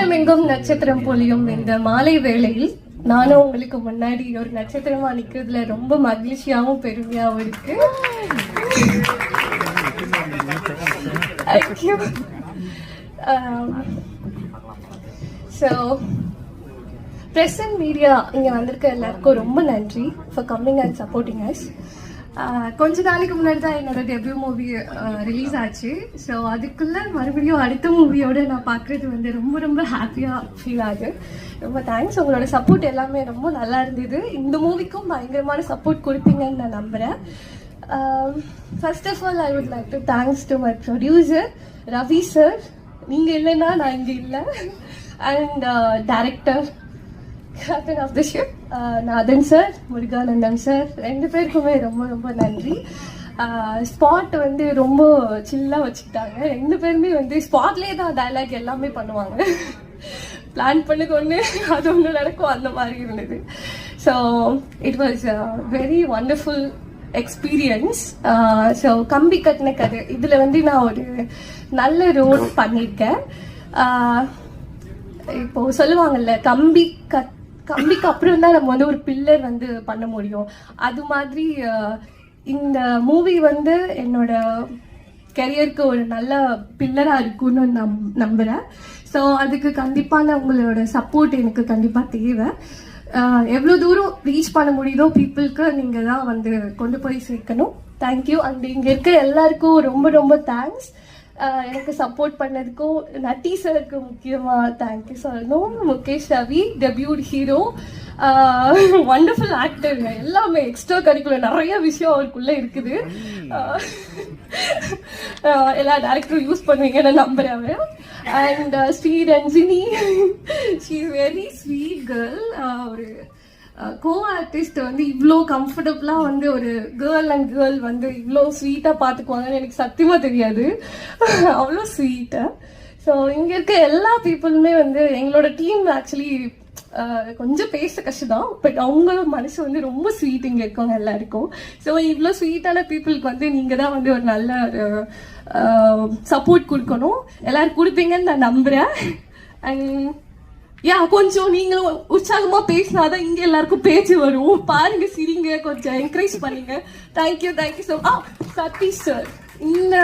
வானமெங்கும் நட்சத்திரம் பொழியும் இந்த மாலை வேளையில் நானும் உங்களுக்கு முன்னாடி ஒரு நட்சத்திரமா நிக்கிறதுல ரொம்ப மகிழ்ச்சியாவும் பெருமையாவும் இருக்கு. ஸோ ப்ரெஸ் அண்ட் மீடியா இங்கே வந்திருக்க எல்லாருக்கும் ரொம்ப நன்றி for coming and supporting us. கொஞ்ச நாளைக்கு முன்னாடி தான் என்னோட டெபியூ மூவி ரிலீஸ் ஆச்சு. ஸோ அதுக்குள்ளே மறுபடியும் அடுத்த மூவியோடு நான் பார்க்குறது வந்து ரொம்ப ரொம்ப ஹாப்பியாக ஃபீல் ஆகுது. ரொம்ப தேங்க்ஸ். உங்களோட சப்போர்ட் எல்லாமே ரொம்ப நல்லா இருந்தது. இந்த மூவிக்கும் பயங்கரமான சப்போர்ட் கொடுப்பீங்கன்னு நான் நம்புகிறேன். First of all I would like to thanks to my producer Ravi sir. நீங்கள் இல்லைன்னா நான் இங்கே இல்லை. And director captain of the ship Nathan sir, Muruganandam sir, ரெண்டு பேருக்குமே ரொம்ப ரொம்ப நன்றி. ஸ்பாட் வந்து ரொம்ப சில்லாக வச்சுக்கிட்டாங்க. ரெண்டு பேருமே வந்து ஸ்பாட்லேயே தான் டைலாக் எல்லாமே பண்ணுவாங்க. பிளான் பண்ணது ஒன்று, அது ஒன்று நடக்கும், அந்த மாதிரி இருந்தது. So it was very wonderful experience. So கம்பி கட்டின கதை இதில் வந்து நான் ஒரு நல்ல ரோல் பண்ணியிருக்கேன். இப்போ சொல்லுவாங்கல்ல, கம்பிக்கு அப்புறம் தான் நம்ம வந்து ஒரு பில்லர் வந்து பண்ண முடியும். அது மாதிரி இந்த மூவி வந்து என்னோட கெரியருக்கு ஒரு நல்ல பில்லராக இருக்கும்னு நம்புகிறேன். ஸோ அதுக்கு கண்டிப்பான உங்களோட சப்போர்ட் எனக்கு கண்டிப்பாக தேவை. எவ்வளோ தூரம் ரீச் பண்ண முடியுதோ பீப்புளுக்கு நீங்கள் தான் வந்து கொண்டு போய் சேர்க்கணும். தேங்க்யூ. அண்ட் இங்கே இருக்க எல்லாருக்கும் ரொம்ப ரொம்ப தேங்க்ஸ். எனக்கு சப்போர்ட் பண்ணதுக்கும் நட்டி சருக்கு முக்கியமாக தேங்க்யூ சொல்லணும். Mukesh Ravi debut hero, wonderful ஆக்டருங்க. எல்லாமே எக்ஸ்ட்ரா கரிக்குலர் நிறைய விஷயம் அவருக்குள்ளே இருக்குது. எல்லா டேரக்டரும் யூஸ் பண்ணுவீங்கன்னு நம்புகிறேன். And Sri Ranjini, she very sweet girl. ஒரு கோ ஆர்டிஸ்ட் வந்து இவ்வளோ கம்ஃபர்டபுளாக வந்து ஒரு கேர்ள் அண்ட் கேர்ள் வந்து இவ்வளோ ஸ்வீட்டாக பார்த்துக்குவாங்கன்னு எனக்கு சத்தியமாக தெரியாது. அவ்வளோ ஸ்வீட்டாக. ஸோ இங்கே இருக்க எல்லா பீப்புளுமே வந்து எங்களோட டீம் ஆக்சுவலி கொஞ்சம் பேச கஷ்டம் தான், பட் அவங்க மனசு வந்து ரொம்ப ஸ்வீட் இங்கே இருக்கவங்க எல்லாருக்கும். ஸோ இவ்வளோ ஸ்வீட்டான பீப்புளுக்கு வந்து நீங்கள் தான் வந்து ஒரு நல்ல ஒரு சப்போர்ட் கொடுக்கணும். எல்லாரும் கொடுப்பீங்கன்னு நான் நம்புகிறேன். அண்ட் கொஞ்சம் நீங்களும் உற்சாகமா பேசினாதான் இங்க எல்லாருக்கும் பேச்சு வரும். பாருங்க, சிரிங்க, கொஞ்சம் என்கரேஜ் பண்ணுங்க. Thank you so Sathish sir. இந்த